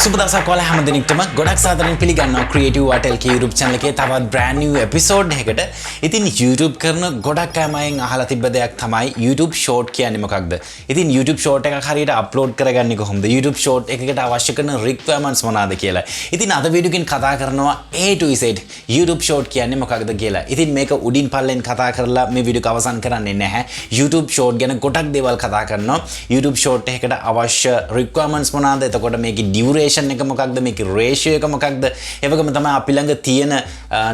සුබ දවසක් ඔයාලා හැම දිනෙකටම ගොඩක් සාදරයෙන් පිළිගන්නවා CREATIVEARTLK YouTube channel එකේ තවත් brand new episode එකකට. ඉතින් YouTube කරන ගොඩක් අයමෙන් අහලා තිබ්බ දෙයක් තමයි YouTube short කියන්නේ මොකක්ද? ඉතින් YouTube short එකක් හරියට upload කරගන්නේ කොහොමද? YouTube short එකකට අවශ්‍ය කරන requirements මොනවාද කියලා. ඉතින් අද වීඩියෝ එකෙන් කතා කරනවා A to Z YouTube short කියන්නේ මොකක්ද කියලා. ඉතින් මේක උඩින් පල්ලෙන් කතා කරලා මේ වීඩියෝ එක අවසන් කරන්නේ නැහැ. YouTube short ගැන ගොඩක් දේවල් කතා කරනවා. YouTube short එකකට අවශ්‍ය requirements මොනවාද? එතකොට මේකේ duration එක මොකක්ද මේකේ ratio එක මොකක්ද ඒ වගේම තමයි අපි ළඟ තියෙන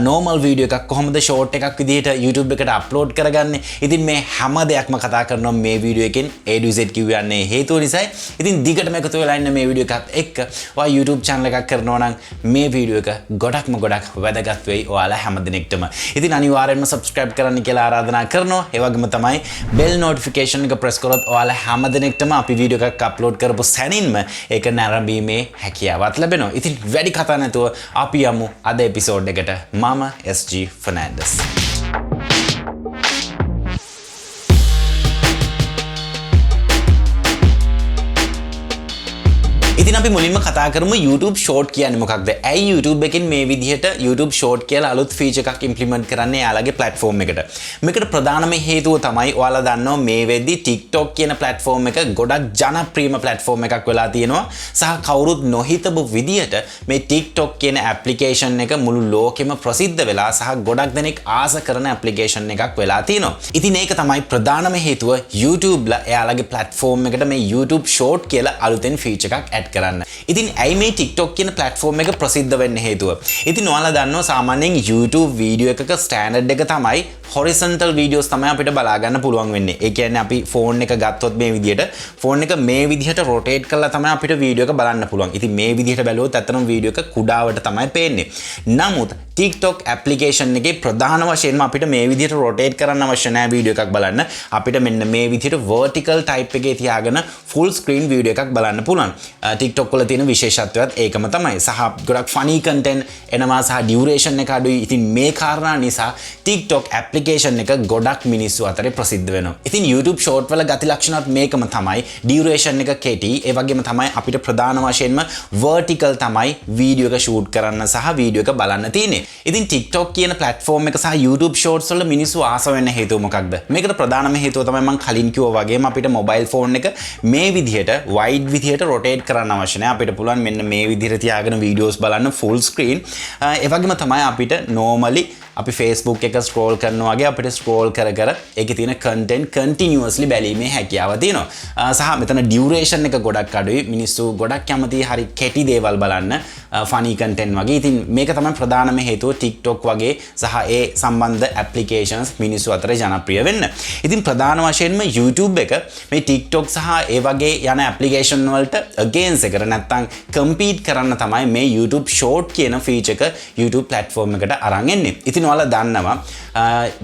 normal video එකක් කොහොමද short එකක් විදිහට YouTube එකට upload කරගන්නේ ඉතින් මේ හැම දෙයක්ම කතා කරනවා මේ video එකෙන් A to Z කියන්නේ හේතුව නිසායි ඉතින් දිගටම එකතු වෙලා ඉන්න මේ video එකත් එක්ක ඔයා YouTube channel එකක් කරනවා නම් මේ video එක ගොඩක් වැදගත් වෙයි ඔයාලා හැම දිනෙකටම ඉතින් අනිවාර්යෙන්ම subscribe කරන්න කියලා ආරාධනා කරනවා ඒ වගේම තමයි bell notification එක press කරොත් ඔයාලා හැම දිනෙකටම අපි video එකක් upload කරපු සැනින්ම ඒක නැරඹීමේ හැකියාවත් ලැබෙනවා. ඉතින් වැඩි කතා නැතුව අපි යමු අද එපිසෝඩ් එකට. මම SG ෆර්නෑන්ඩස්. ඉතින් අපි මුලින්ම කතා කරමු YouTube short කියන්නේ මොකක්ද? ඇයි YouTube එකෙන් මේ විදිහට YouTube short කියලා අලුත් feature එකක් implement කරන්නේ යාළගේ platform එකට? මේකට ප්‍රධානම හේතුව තමයි ඔයාලා දන්නවා මේ වෙද්දි TikTok කියන platform එක ගොඩක් ජනප්‍රියම platform එකක් වෙලා තියෙනවා. සහ කවුරුත් නොහිතපු විදිහට මේ TikTok කියන application එක මුළු ලෝකෙම ප්‍රසිද්ධ වෙලා සහ ගොඩක් දෙනෙක් ආස කරන application එකක් වෙලා තියෙනවා. ඉතින් ඒක තමයි ප්‍රධානම හේතුව YouTube ලා එයාලගේ platform එකට මේ YouTube short කියලා අලුතෙන් feature එකක් add කරන්න. ඉතින් ඇයි මේ TikTok කියන platform එක ප්‍රසිද්ධ වෙන්න හේතුව? ඉතින් ඔයාලා දන්නවා සාමාන්‍යයෙන් YouTube වීඩියෝ එකක ස්ටෑන්ඩඩ් එක තමයි horizontal videos තමයි අපිට බලා ගන්න පුළුවන් වෙන්නේ. ඒ කියන්නේ අපි phone එක ගත්තොත් මේ විදිහට phone එක මේ විදිහට rotate කරලා තමයි අපිට වීඩියෝ එක බලන්න පුළුවන්. ඉතින් මේ විදිහට බැලුවොත් අතනම වීඩියෝ එක කුඩාවට තමයි පේන්නේ. නමුත් TikTok application එකේ ප්‍රධාන වශයෙන්ම අපිට මේ විදිහට rotate කරන්න අවශ්‍ය නැහැ වීඩියෝ එකක් බලන්න. අපිට මෙන්න මේ විදිහට vertical type එකේ තියාගෙන full screen වීඩියෝ එකක් බලන්න පුළුවන්. TikTok වල තියෙන විශේෂත්වයත් ඒකම තමයි. සහ ගොඩක් funny content එනවා සහ duration එක අඩුයි. ඉතින් මේ කාරණා නිසා TikTok application එක ගොඩක් මිනිස්සු අතරේ ප්‍රසිද්ධ වෙනවා. ඉතින් YouTube short වල ගති ලක්ෂණත් මේකම තමයි. duration එක කෙටි. ඒ වගේම තමයි අපිට ප්‍රධාන වශයෙන්ම vertical තමයි වීඩියෝ එක shoot කරන්න සහ වීඩියෝ එක බලන්න තියෙන්නේ. ඉතින් TikTok කියන platform එක සහ YouTube shorts වල මිනිස්සු ආස වෙන්න හේතුව මොකක්ද? මේකට ප්‍රධානම හේතුව තමයි මම කලින් කිව්වා වගේම අපිට mobile phone එක මේ විදිහට wide විදිහට rotate කරන්න අවශ්‍ය නැහැ. අපිට පුළුවන් මෙන්න මේ විදිහට තියාගෙන videos බලන්න full screen. ඒ වගේම තමයි අපිට normally අපි Facebook එක scroll කරනවා වගේ අපිට scroll කර ඒකේ තියෙන content continuously බැලීමේ හැකියාව තියෙනවා. සහ මෙතන duration එක ගොඩක් අඩුයි. මිනිස්සු ගොඩක් කැමති හරි කෙටි දේවල් බලන්න funny content වගේ. ඉතින් මේක තමයි ප්‍රධානම හේතුව TikTok වගේ සහ ඒ සම්බන්ධ applications මිනිස්සු අතර ජනප්‍රිය වෙන්න. ඉතින් ප්‍රධාන වශයෙන්ම YouTube එක මේ TikTok සහ ඒ වගේ යන application වලට against එකට නැත්තම් compete කරන්න තමයි මේ YouTube short කියන feature එක YouTube platform එකට අරන් එන්නේ. ඉතින් ඔයාලා දන්නවා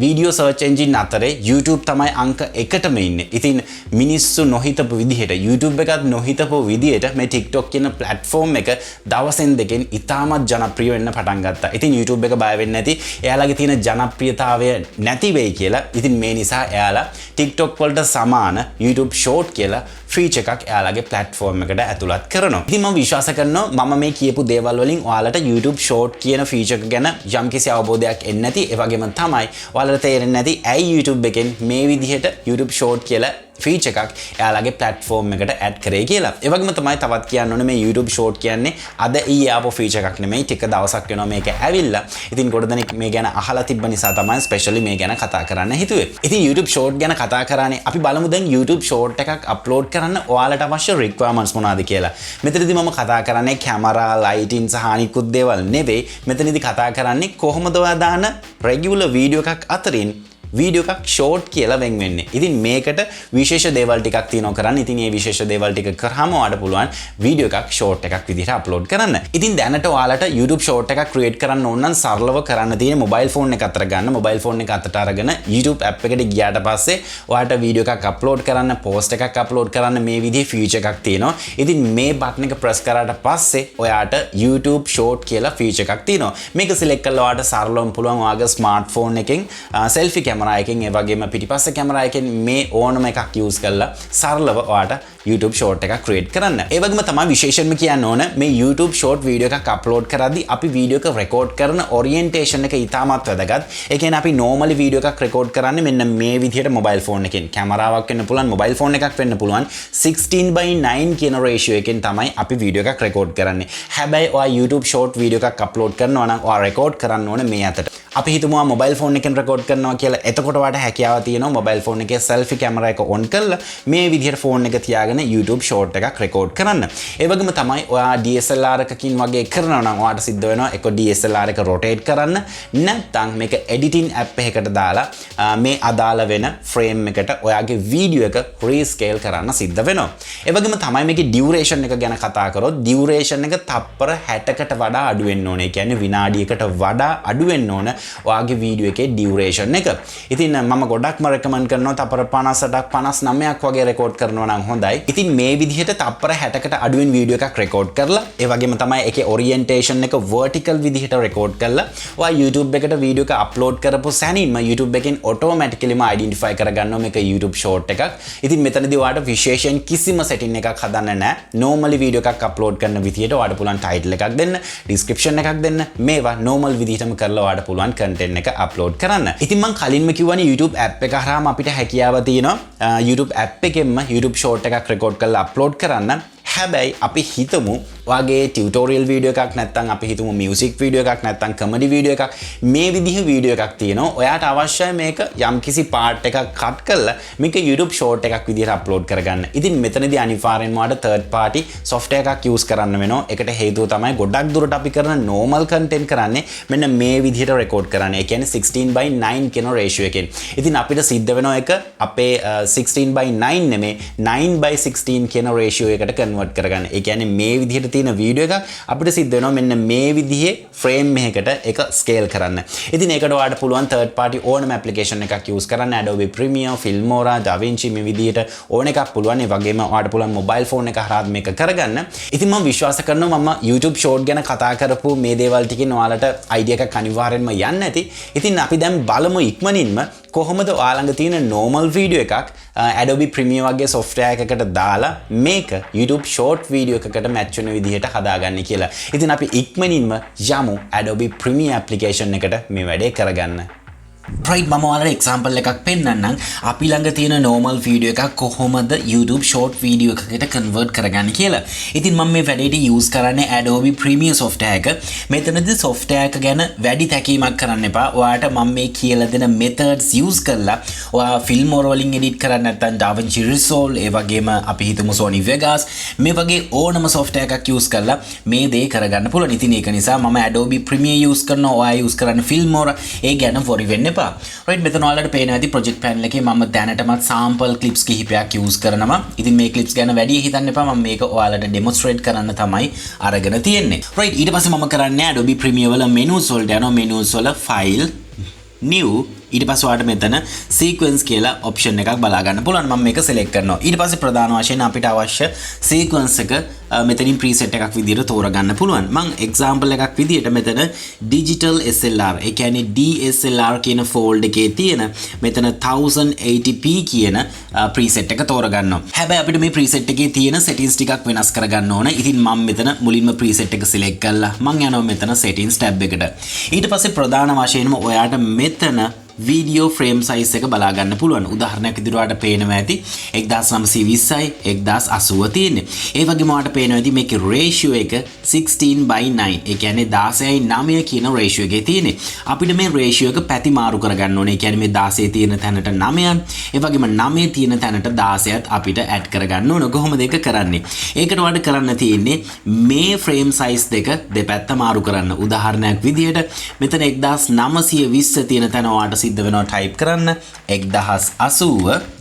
video search engine අතරේ YouTube තමයි අංක 1ටම ඉන්නේ. ඉතින් මිනිස්සු නොහිතපු විදිහට YouTube එකත් නොහිතපු විදිහට මේ TikTok කියන platform එක දවසෙන් දෙකෙන් ඉතාමත් ජනප්‍රිය වෙන්න පටන් ගත්තා. ඉතින් YouTube එක බය වෙන්නේ නැති එයාලගේ තියෙන ජනප්‍රියතාවය නැති වෙයි කියලා. ඉතින් මේ නිසා එයාලා TikTok වලට සමාන YouTube short කියලා feature එකක් එයාලගේ platform එකට ඇතුළත් කරනවා. ඉතින් මම විශ්වාස කරනවා මම මේ කියපු දේවල් වලින් ඔයාලට YouTube short කියන feature එක ගැන යම්කිසි අවබෝධයක් එන්නේ නැති. ඒ වගේම තමයි ඔයාලට තේරෙන්නේ නැති ඇයි YouTube එකෙන් මේ විදිහට YouTube short කියලා feature එකක් එයාලගේ platform එකට add කරේ කියලා. ඒ වගේම තමයි තවත් කියන්න ඕනේ මේ YouTube short කියන්නේ අද ඊයේ ආපු feature එකක් නෙමෙයි. ටික දවසක් වෙනවා මේක ඇවිල්ලා. ඉතින් ගොඩ දෙනෙක් මේ ගැන අහලා තිබ්බ නිසා තමයි specially මේ ගැන කතා කරන්න හිතුවේ. ඉතින් YouTube short ගැන කතා කරානේ අපි බලමු දැන් YouTube short එකක් upload කරන්න ඔයාලට අවශ්‍ය requirements මොනවාද කියලා. මෙතනදී මම කතා කරන්නේ camera, lighting සහ අනිකුත් දේවල් නෙවෙයි. මෙතනදී කතා කරන්නේ කොහොමද ඔයා දාන regular video එකක් අතරින් වීඩියෝ එකක් ෂෝට් කියලා වෙන් වෙන්නේ. ඉතින් මේකට විශේෂ දේවල් ටිකක් තියෙනවා කරන්න. ඉතින් මේ විශේෂ දේවල් ටික කරාම ඔයාලට පුළුවන් වීඩියෝ එකක් ෂෝට් එකක් විදිහට අප්ලෝඩ් කරන්න. ඉතින් දැනට ඔයාලට YouTube ෂෝට් එකක් ක්‍රියේට් කරන්න ඕන නම් සරලව කරන්න තියෙන මොබයිල් ෆෝන් එක අතට ගන්න. මොබයිල් ෆෝන් එක අතට අරගෙන YouTube app එකට ගියාට පස්සේ ඔයාලට වීඩියෝ එකක් අප්ලෝඩ් කරන්න, පෝස්ට් එකක් අප්ලෝඩ් කරන්න මේ විදිහේ ෆීචර් එකක් තියෙනවා. ඉතින් මේ බටන් එක ප්‍රස් කරාට පස්සේ ඔයාලට YouTube ෂෝට් කියලා ෆීචර් එකක් තියෙනවා. මේක සිලෙක්ට් කරලා ඔයාලට සරලවම පුළුවන් ඔයාගේ ස්මාර්ට්ෆෝන් එකෙන් selfie camera එකෙන් ඒ වගේම පිටිපස්ස camera එකෙන් මේ ඕනම එකක් use කරලා සරලව ඔයාලට YouTube short එකක් create කරන්න. ඒ වගේම තමයි විශේෂයෙන්ම කියන්න ඕන මේ YouTube short video එකක් upload කරද්දී අපි video එක record කරන orientation එක ඉතාමත් වැදගත්. ඒ කියන්නේ අපි normally video එකක් record කරන්නේ මෙන්න මේ විදිහට mobile phone එකෙන්. කැමරාවක් වෙන්න පුළුවන්, mobile phone එකක් වෙන්න පුළුවන්. 16:9 කියන ratio එකෙන් තමයි අපි video එකක් record කරන්නේ. හැබැයි ඔයා YouTube short video එකක් upload කරනවා නම් ඔයා record කරන්න ඕනේ මේ අතට. අපි හිතමු mobile phone එකෙන් record කරනවා කියලා. එතකොට ඔයාට හැකියාව තියෙනවා mobile phone එකේ selfie camera එක on කරලා මේ විදිහට phone එක තියාගෙන YouTube short එකක් record කරන්න. ඒ වගේම තමයි ඔයා DSLR එකකින් වගේ කරනවා නම් ඔයාට සිද්ධ වෙනවා එක DSLR එක rotate කරන්න. නැත්නම් මේක editing app එකකට දාලා මේ අදාළ වෙන frame එකට ඔයාගේ video එක rescale කරන්න සිද්ධ වෙනවා. ඒ වගේම තමයි මේකේ duration එක ගැන කතා කරොත් duration එක තප්පර 60කට වඩා අඩු වෙන්න ඕනේ. ඒ කියන්නේ විනාඩියකට වඩා අඩු වෙන්න ඕන ඔයාගේ video එකේ duration එක. ඉතින් මම ගොඩක්ම recommend කරනවා තප්පර 58ක් 59ක් වගේ record කරනවා නම් හොඳයි. ඉතින් මේ විදිහට තප්පර 60කට අඩුවෙන් video එකක් record කරලා ඒ වගේම තමයි ඒකේ orientation එක vertical විදිහට record කරලා ඔයා YouTube එකට video එක upload කරපු සැනින්ම YouTube එකෙන් automaticallyම identify කරගන්නවා මේක YouTube short එකක්. ඉතින් මෙතනදී ඔයාට විශේෂයෙන් කිසිම setting එකක් හදන්න නැහැ. normally video එකක් upload කරන විදිහට ඔයාට පුළුවන් title එකක් දෙන්න, description එකක් දෙන්න. මේවා normal විදිහටම කරලා ඔයාට පුළුවන් content එක upload කරන්න. ඉතින් මම කලින්ම කිව්වනේ YouTube app එක හරහාම අපිට හැකියාව තියෙනවා YouTube app එකෙන්ම YouTube short එකක් record කරලා upload කරන්න. හැබැයි අපි හිතමු ඔයාගේ tutorial video එකක් නැත්නම් අපි හිතමු music video එකක් නැත්නම් comedy video එකක් මේ විදිහ video එකක් තියෙනවා. ඔයාට අවශ්‍යයි මේක යම්කිසි part එකක් cut කරලා මේක YouTube short එකක් විදිහට upload කරගන්න. ඉතින් මෙතනදී අනිවාර්යෙන්ම ඔයාට third party software එකක් use කරන්න වෙනවා. ඒකට හේතුව තමයි ගොඩක් දුරට අපි කරන normal content කරන්නේ මෙන්න මේ විදිහට record කරන්නේ. ඒ කියන්නේ 16:9 කියන ratio එකෙන්. ඉතින් අපිට සිද්ධ වෙනවා එක අපේ 16:9 නෙමෙයි 9:16 කියන ratio එකට convert කරගන්න. ඒ කියන්නේ මේ විදිහට තියෙන වීඩියෝ එකක් අපිට සිද්ධ වෙනවා මෙන්න මේ විදිහේ ෆ්‍රේම් එකකට ඒක ස්කේල් කරන්න. ඉතින් ඒකට ඔයාලට පුළුවන් third party ඕනම application එකක් use කරන්න. Adobe Premiere, Filmora, DaVinci මේ විදිහට ඕන එකක් පුළුවන්. ඒ වගේම ඔයාලට පුළුවන් mobile phone එක හරහා මේක කරගන්න. ඉතින් මම විශ්වාස කරනවා මම YouTube short ගැන කතා කරපු මේ දේවල් ටිකෙන් ඔයාලට idea එකක් අනිවාර්යෙන්ම යන්න ඇති. ඉතින් අපි දැන් බලමු ඉක්මනින්ම කොහොමද ඔයාලඟ තියෙන normal video එකක් Adobe Premiere වගේ software එකකට දාලා මේක YouTube short video එකකට match වෙන විදිහට හදාගන්න කියලා. ඉතින් අපි ඉක්මනින්ම යමු Adobe Premiere application එකට මේ වැඩේ කරගන්න. right මම ඔයාලට example එකක් පෙන්නන්නම්. අපි ළඟ තියෙන normal video එකක් කොහොමද YouTube short video එකකට convert කරගන්නේ කියලා. ඉතින් මම මේ වැඩේට use කරන්නේ Adobe Premiere software එක. මෙතනදී software එක ගැන වැඩි තැකීමක් කරන්න එපා. ඔයාලට මම මේ කියලා දෙන methods use කරලා ඔයා Filmora වලින් edit කරන්න නැත්නම් DaVinci Resolve ඒ වගේම අපි හිතමු Sony Vegas මේ වගේ ඕනම software එකක් use කරලා මේ දේ කරගන්න පුළුවන්. ඉතින් ඒක නිසා මම Adobe Premiere use කරනවා. ඔයා use කරන්න Filmora. ඒ ගැන worry වෙන්න right මෙතන ඔයාලට පේනවා ඇති project panel එකේ මම දැනටමත් sample clips කිහිපයක් use කරනවා. ඉතින් මේ clips ගැන වැඩි හිතන්න එපා. මම මේක ඔයාලට demonstrate කරන්න තමයි අරගෙන තියෙන්නේ. right ඊට පස්සේ මම කරන්නේ Adobe Premiere වල menus වලට යනවා. menus වල file new ඊට පස්සේ ඔයාලට මෙතන sequence කියලා option එකක් බලා ගන්න පුළුවන්. මම මේක select කරනවා. ඊට පස්සේ ප්‍රධාන වශයෙන් අපිට අවශ්‍ය sequence එක මෙතනින් preset එකක් විදිහට තෝරගන්න පුළුවන්. මම example එකක් විදිහට මෙතන digital SLR ඒ කියන්නේ DSLR කියන folder එකේ තියෙන මෙතන 1080p කියන preset එක තෝරගන්නවා. හැබැයි අපිට මේ preset එකේ තියෙන settings ටිකක් වෙනස් කරගන්න ඕන. ඉතින් මම මෙතන මුලින්ම preset එක select කරලා මම යනවා මෙතන settings tab එකට. ඊට පස්සේ ප්‍රධාන වශයෙන්ම ඔයාට මෙතන video frame size එක බලා ගන්න පුළුවන්. උදාහරණයක් විදිහට ඔයාලට පේනවා ඇති 1920යි 1080 තියෙන්නේ. ඒ වගේම ඔයාලට පේනවා ඇති මේකේ ratio එක 16:9. ඒ කියන්නේ 16:9 කියන ratio එකේ තියෙන්නේ. අපිට මේ ratio එක පැති මාරු කරගන්න ඕනේ. ඒ කියන්නේ මේ 16 තියෙන තැනට 9ක්, ඒ වගේම 9 තියෙන තැනට 16ක් අපිට add කරගන්න ඕන. කොහොමද ඒක කරන්නේ? ඒකට ඔයාලට කරන්න තියෙන්නේ මේ frame size දෙක දෙපැත්ත මාරු කරන්න. උදාහරණයක් විදිහට මෙතන 1920 තියෙන තැන ඔයාලට සිද්ධ වෙනවා type කරන්න 1080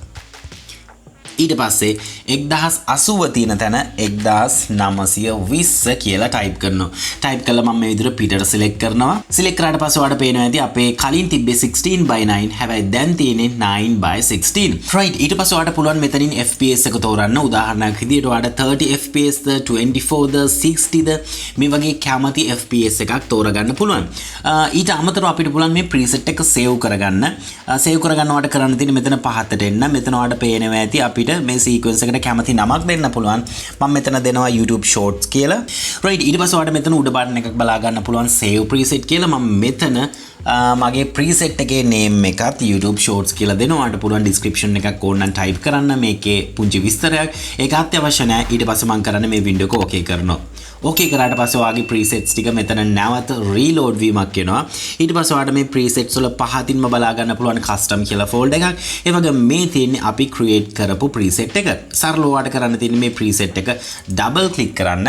ඊට පස්සේ 1080 තියෙන තැන 1920 කියලා type කරනවා. type කළා මම මේ විදිහට පිටට select කරනවා. select කරාට පස්සේ ඔයාලට පේනවා ඇති අපේ කලින් තිබ්බේ 16:9 හැබැයි දැන් තියෙන්නේ 9:16. right ඊට පස්සේ ඔයාලට පුළුවන් මෙතනින් FPS එක තෝරන්න. උදාහරණයක් විදිහට ඔයාලට 30 FPS ද 24 ද 60 ද මේ වගේ කැමති FPS එකක් තෝරගන්න පුළුවන්. ඊට අමතරව අපිට පුළුවන් මේ preset එක save කරගන්න. save කරගන්න ඔයාලට කරන්න තියෙන්නේ මෙතන පහතට එන්න. මෙතන ඔයාලට පේනවා ඇති අපි අපිට මේ සීක්වෙන්ස් එකට කැමති නමක් දෙන්න පුළුවන්. මම මෙතන දෙනවා YouTube Shorts කියලා. right ඊට පස්සේ ඔයාලට මෙතන උඩ බටන් එකක් බලා ගන්න පුළුවන් save preset කියලා. මම මෙතන මගේ preset එකේ name එකත් YouTube Shorts කියලා දෙනවා. ඔයාලට පුළුවන් description එකක් ඕනනම් type කරන්න මේකේ පුංචි විස්තරයක්. ඒක අත්‍යවශ්‍ය නැහැ. ඊට පස්සේ මම කරන්නේ මේ window එක okay කරනවා. okay කරාට පස්සේ ඔයාගේ presets ටික මෙතන නැවත reload වීමක් වෙනවා. ඊට පස්සේ ඔයාලට මේ presets වල පහතින්ම බලා ගන්න පුළුවන් custom කියලා folder එකක්. ඒ වගේම මේ තියෙන්නේ අපි create කරපු preset එක. සරලව ඔයාලට කරන්න තියෙන්නේ මේ preset එක double click කරන්න.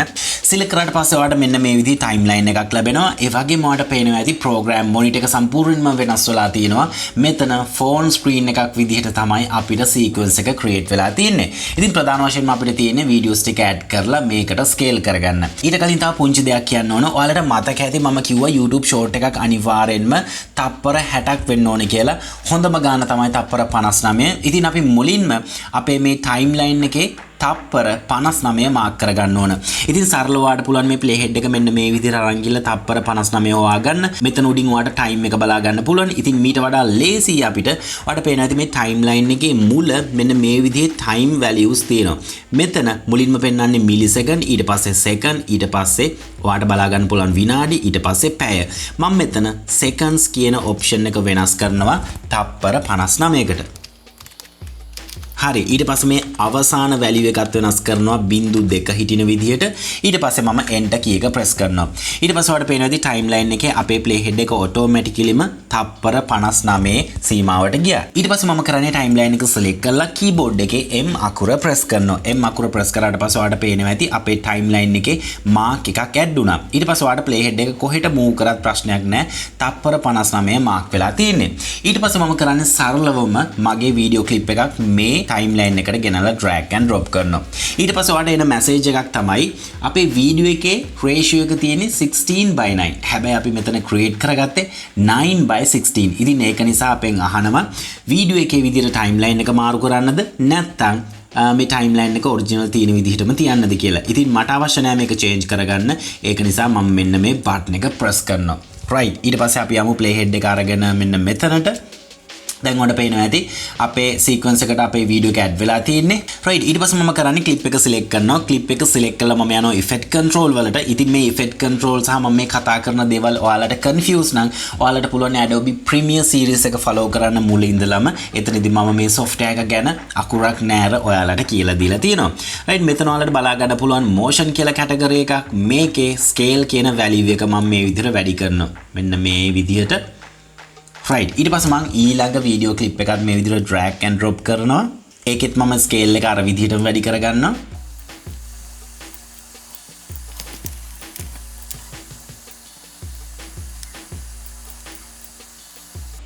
select කරාට පස්සේ ඔයාලට මෙන්න මේ විදිහේ timeline එකක් ලැබෙනවා. ඒ වගේම ඔයාලට පේනවා ඇති program monitor එක සම්පූර්ණයෙන්ම වෙනස් වෙලා තියෙනවා. මෙතන phone screen එකක් විදිහට තමයි අපිට sequence එක create වෙලා තියෙන්නේ. ඉතින් ප්‍රධාන වශයෙන්ම අපිට තියෙන්නේ videos ටික add කරලා මේකට scale කරගන්න. ඊට කලින් තව පුංචි දෙයක් කියන්න ඕන. ඔයාලට මතක ඇති මම කිව්වා YouTube short එකක් අනිවාර්යෙන්ම තප්පර 60ක් වෙන්න ඕනේ කියලා. හොඳම ගාන තමයි තප්පර 59. ඉතින් අපි මුලින්ම අපේ මේ timeline එකේ තප්පර 59 මාක් කරගන්න ඕන. ඉතින් සරලව ඔයාලට පුළුවන් මේ play head එක මෙන්න මේ විදිහට අරන් ගිහලා තප්පර 59 හොයාගන්න. මෙතන උඩින් ඔයාලට time එක බලා ගන්න පුළුවන්. ඉතින් මීට වඩා ලේසි අපිට ඔයාලට පේනවා ඇති මේ timeline එකේ මුල මෙන්න මේ විදිහේ time values තියෙනවා. මෙතන මුලින්ම පෙන්වන්නේ millisecond, ඊට පස්සේ second, ඊට පස්සේ ඔයාලට බලා ගන්න පුළුවන් විනාඩි, ඊට පස්සේ පැය. මම මෙතන seconds කියන option එක වෙනස් කරනවා තප්පර 59කට. හරි ඊට පස්සේ මේ අවසාන වැලියු එකත් වෙනස් කරනවා 0.2 හිටින විදිහට. ඊට පස්සේ මම enter key එක press කරනවා. ඊට පස්සේ ඔයාලට පේනවා ඉතින් timeline එකේ අපේ play head එක automaticallyම තප්පර 59 සීමාවට ගියා. ඊට පස්සේ මම කරන්නේ timeline එක select කරලා keyboard එකේ M අකුර press කරනවා. M අකුර press කරාට පස්සේ ඔයාලට පේනවා ඇති අපේ timeline එකේ mark එකක් add වුණා. ඊට පස්සේ ඔයාලට play head එක කොහෙට move කරත් ප්‍රශ්නයක් නැහැ. තප්පර 59 mark වෙලා තියෙන්නේ. ඊට පස්සේ මම කරන්නේ සරලවම මගේ video clip එකක් මේ timeline එකට ගෙනලා drag and drop කරනවා. ඊට පස්සේ ඔයාලට එන message එකක් තමයි අපේ වීඩියෝ එකේ ratio එක තියෙන්නේ 16:9. හැබැයි අපි මෙතන create කරගත්තේ 9:16. ඉතින් ඒක නිසා අපෙන් අහනවා වීඩියෝ එකේ විදිහට timeline එක මාරු කරන්නද නැත්නම් මේ timeline එක original තියෙන විදිහටම තියන්නද කියලා. ඉතින් මට අවශ්‍ය නැහැ මේක change කරගන්න. ඒක නිසා මම මෙන්න මේ button එක press කරනවා. right ඊට පස්සේ අපි යමු play head එක අරගෙන මෙන්න මෙතනට. දැන් ඔයාලට පේනවා ඇති අපේ sequence එකට අපේ වීඩියෝ එක add වෙලා තියෙන්නේ. right ඊට පස්සේ මම කරන්නේ clip එක select කරනවා. clip එක select කළා මම යනවා effect control වලට. ඉතින් මේ effect control සහ මම මේ කතා කරන දේවල් ඔයාලට confuse නම් ඔයාලට පුළුවන් Adobe Premiere series එක follow කරන්න මුලින් ඉඳලම. එතනදී මම මේ software එක ගැන අකුරක් නෑර ඔයාලට කියලා දීලා තියෙනවා. right මෙතන ඔයාලට බලා ගන්න පුළුවන් motion කියලා category එකක්. මේකේ scale කියන value එක මම මේ විදිහට වැඩි කරනවා. මෙන්න මේ විදිහට. right ඊට පස්සේ මම ඊළඟ වීඩියෝ ක්ලිප් එකත් මේ විදිහට drag and drop කරනවා. ඒකෙත් මම scale එක අර විදිහටම වැඩි කරගන්නවා.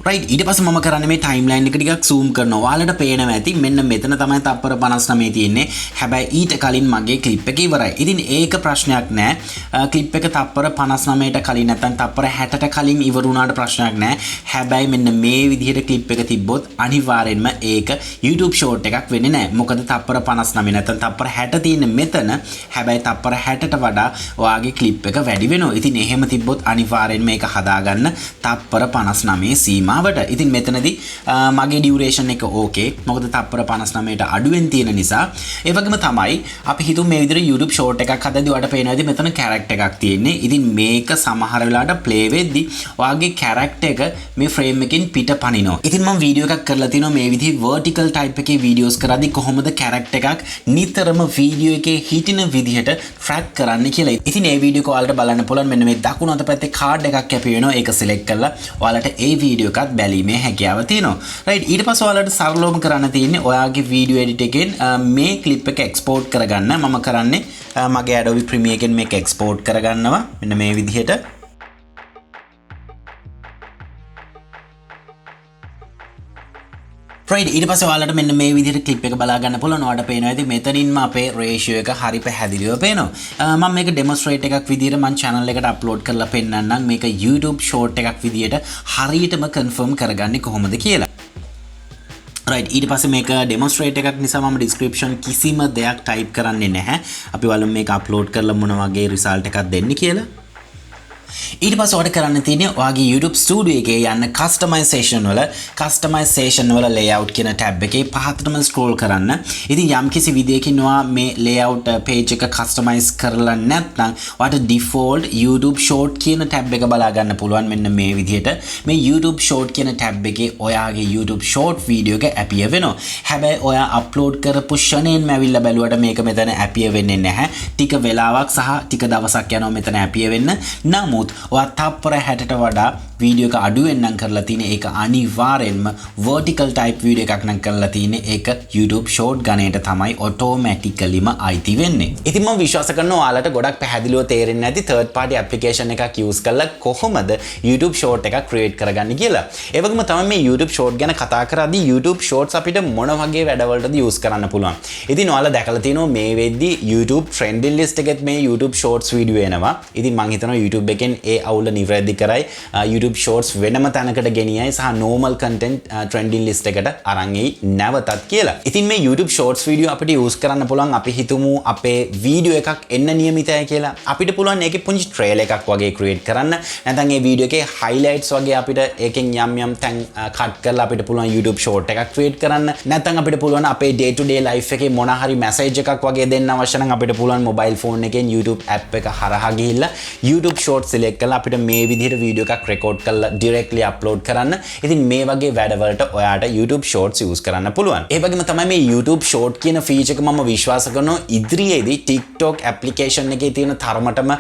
right ඊට පස්සේ මම කරන්නේ මේ timeline එක ටිකක් zoom කරනවා. ඔයාලට පේනවා ඇති මෙන්න මෙතන තමයි තප්පර 59 තියෙන්නේ. හැබැයි ඊට කලින් මගේ clip එක ඉවරයි. ඉතින් ඒක ප්‍රශ්නයක් නෑ. clip එක තප්පර 59ට කලින් නැත්නම් තප්පර 60ට කලින් ඉවර වුණාට ප්‍රශ්නයක් නෑ. හැබැයි මෙන්න මේ විදිහට clip එක තිබ්බොත් අනිවාර්යෙන්ම ඒක YouTube short එකක් වෙන්නේ නෑ. මොකද තප්පර 59 නැත්නම් තප්පර 60 තියෙන්නේ මෙතන. හැබැයි තප්පර 60ට වඩා ඔයාගේ clip එක වැඩි වෙනවා. ඉතින් එහෙම තිබ්බොත් අනිවාර්යෙන්ම මේක හදාගන්න තප්පර 59 සීමා ඉතින් මෙතනදී මගේ ඩියුරේෂන් එක ඕකේ. මොකද තප්පර 59ට අඩුවෙන් තියෙන නිසා. ඒ වගේම තමයි අපි හිතුව මේ විදිහට YouTube short එකක් හදද්දී ඔයාලට පේනවා ඉතින් මෙතන character එකක් තියෙන්නේ. ඉතින් මේක සමහර වෙලාවට play වෙද්දී ඔයාගේ character එක මේ frame එකෙන් පිට පනිනවා. ඉතින් මම වීඩියෝ එකක් කරලා තිනවා මේ විදිහේ vertical type එකේ videos කරද්දී කොහොමද character එකක් නිතරම වීඩියෝ එකේ හිටින විදිහට track කරන්න කියලා. ඉතින් මේ වීඩියෝ එක ඔයාලට බලන්න පුළුවන් මෙන්න මේ දකුණු අත පැත්තේ card එකක් කැපි වෙනවා. ඒක select කරලා ඔයාලට ඒ වීඩියෝ එක බැලීමේ හැකියාව තියෙනවා. right ඊට පස්සේ ඔයාලට සරලවම කරන්න තියෙන්නේ ඔයාගේ වීඩියෝ එඩිට් එකෙන් මේ ක්ලිප් එක එක්ස්පෝර්ට් කරගන්න. මම කරන්නේ මගේ Adobe Premiere එකෙන් මේක එක්ස්පෝර්ට් කරගන්නවා මෙන්න මේ විදිහට. right ඊට පස්සේ ඔයාලට මෙන්න මේ විදිහට ක්ලිප් එක බලා ගන්න පුළුවන්. ඔයාලට පේනවා ඉතින් මෙතනින්ම අපේ රේෂියෝ එක හරි පැහැදිලිව පේනවා. මම මේක ඩෙමොන්ස්ට්‍රේට් එකක් විදිහට මම channel එකට අප්ලෝඩ් කරලා පෙන්නන්නම් මේක YouTube short එකක් විදිහට හරියටම confirm කරගන්නේ කොහොමද කියලා. right ඊට පස්සේ මේක ඩෙමොන්ස්ට්‍රේට් එකක් නිසා මම description කිසිම දෙයක් type කරන්නේ නැහැ. අපි බලමු මේක අප්ලෝඩ් කරලා මොන වගේ result එකක් දෙන්නේ කියලා. ඊට පස්සේ ඔයාලට කරන්න තියෙන්නේ ඔයාගේ YouTube Studio එකේ යන්න customization වල layout කියන tab එකේ පහතටම scroll කරන්න. ඉතින් යම්කිසි විදියකින් ඔයා මේ layout page එක customize කරලා නැත්නම් ඔයාලට default YouTube short කියන tab එක බලා ගන්න පුළුවන් මෙන්න මේ විදියට. මේ YouTube short කියන tab එකේ ඔයාගේ YouTube short video එක appear වෙනවා. හැබැයි ඔයා upload කරපු ෂණයෙන්ම ඇවිල්ලා බැලුවට මේක මෙතන appear වෙන්නේ නැහැ. ටික වෙලාවක් සහ ටික දවසක් යනවා මෙතන appear වෙන්න. නමුත් ඔයා තප්පර 60ට වඩා වීඩියෝ එක අඩුවෙන් නම් කරලා තියෙන ඒක අනිවාර්යෙන්ම vertical type වීඩියෝ එකක් නම් කරලා තියෙන ඒක YouTube short ගණයට තමයි automaticallyම අයිති වෙන්නේ. ඉතින් මම විශ්වාස කරනවා ඔයාලට ගොඩක් පැහැදිලිව තේරෙන්නේ නැති third party application එකක් use කරලා කොහොමද YouTube short එකක් create කරගන්නේ කියලා. ඒ වගේම තමයි මේ YouTube short ගැන කතා කරද්දී YouTube shorts අපිට මොන වගේ වැඩවලටද use කරන්න පුළුවන්. ඉතින් ඔයාලා දැකලා තියෙනවා මේ වෙද්දී YouTube trending list එකෙත් මේ YouTube shorts වීඩියෝ එනවා. ඉතින් මම හිතනවා YouTube එකෙන් ඒ අවුල නිවැරදි කරයි YouTube shorts වෙනම තැනකට ගෙනියයි සහ normal content trending list එකට අරන් එයි නැවතත් කියලා. ඉතින් මේ YouTube shorts වීඩියෝ අපිට use කරන්න පුළුවන් අපි හිතමු අපේ වීඩියෝ එකක් එන්න නියමිතයි කියලා. අපිට පුළුවන් ඒකේ පුංචි trailer එකක් වගේ create කරන්න. නැත්නම් ඒ වීඩියෝ එකේ highlights වගේ අපිට ඒකෙන් යම් තැන් cut කරලා අපිට පුළුවන් YouTube short එකක් create කරන්න. නැත්නම් අපිට පුළුවන් අපේ day to day life එකේ මොන හරි message එකක් වගේ දෙන්න අවශ්‍ය නම් අපිට පුළුවන් mobile phone එකෙන් YouTube app එක හරහා ගිහිල්ලා YouTube short select කරලා අපිට මේ විදිහට වීඩියෝ එකක් record කරලා directly upload කරන්න. ඉතින් මේ වගේ වැඩවලට ඔයාට YouTube shorts use කරන්න පුළුවන්. ඒ වගේම තමයි මේ YouTube short කියන feature එක මම විශ්වාස කරනවා ඉදිරියේදී TikTok application එකේ තියෙන තරමටම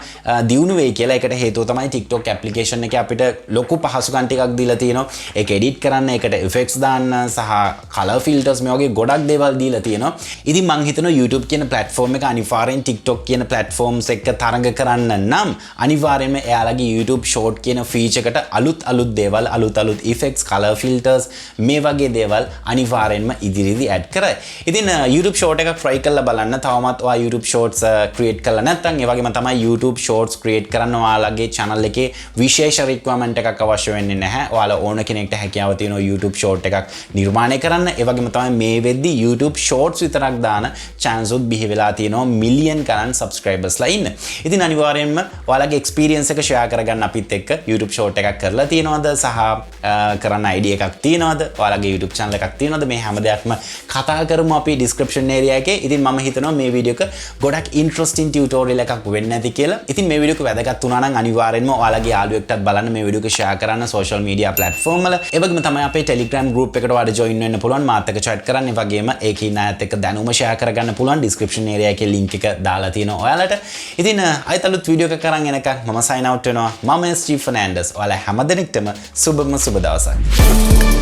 දියුණු වෙයි කියලා. ඒකට හේතුව තමයි TikTok application එකේ අපිට ලොකු පහසුකම් ටිකක් දීලා තියෙනවා. ඒක edit කරන්න, ඒකට effects දාන්න සහ color filters මේ වගේ ගොඩක් දේවල් දීලා තියෙනවා. ඉතින් මම හිතනවා YouTube කියන platform එක අනිවාර්යෙන් TikTok කියන platforms එක තරඟ කරන්න නම් අනිවාර්යෙන්ම එයාලගේ YouTube short කියන feature එකට අලුත් දේවල් අලුත් effects color filters මේ වගේ දේවල් අනිවාර්යෙන්ම ඉදිරියේදී add කරයි. ඉතින් YouTube short එකක් try කරලා බලන්න. තවමත් ඔයා YouTube shorts create කරලා නැත්නම් ඒ වගේම තමයි YouTube shorts create කරන්න ඔයාලගේ channel එකේ විශේෂ requirement එකක් අවශ්‍ය වෙන්නේ නැහැ. ඔයාලා ඕන කෙනෙක්ට හැකියාව තියෙනවා YouTube short එකක් නිර්මාණය කරන්න. ඒ වගේම තමයි මේ වෙද්දී YouTube shorts විතරක් දාන chance උත් බිහි වෙලා තියෙනවා million ගණන් subscribers ලා ඉන්න. ඉතින් අනිවාර්යෙන්ම ඔයාලගේ experience එක share කරගන්න අපිත් එක්ක YouTube short එකක් කරලා තියෙනවද සහ කරන්න idea එකක් තියෙනවද? ඔයාලගේ YouTube channel එකක් තියෙනවද? මේ හැම දෙයක්ම කතා කරමු අපි description area එකේ. ඉතින් මම හිතනවා මේ වීඩියෝ එක ගොඩක් interesting tutorial එකක් වෙන්න ඇති කියලා. ඉතින් මේ වීඩියෝ එක වැදගත් වුණා නම් අනිවාර්යෙන්ම ඔයාලගේ යාළුවෙක්ටත් බලන්න මේ වීඩියෝ එක share කරන්න social media platform වල. ඒ වගේම තමයි අපේ Telegram group එකට ඔයාලා join වෙන්න පුළුවන්. මාත් එක්ක chat කරන්න. ඒ වගේම ඒකේ ඉන්න අයත් එක්ක දැනුම share කරගන්න පුළුවන්. description area එකේ link එක දාලා තියෙනවා ඔයාලට. ඉතින් අයිත් අලුත් වීඩියෝ එකක් කරන් එනකන් මම sign out වෙනවා. මම ස්ටීව් ෆර්නෑන්ඩස්. ඔයාලා හැමදෙනෙක්ටම සුබම සුබ දවසක්.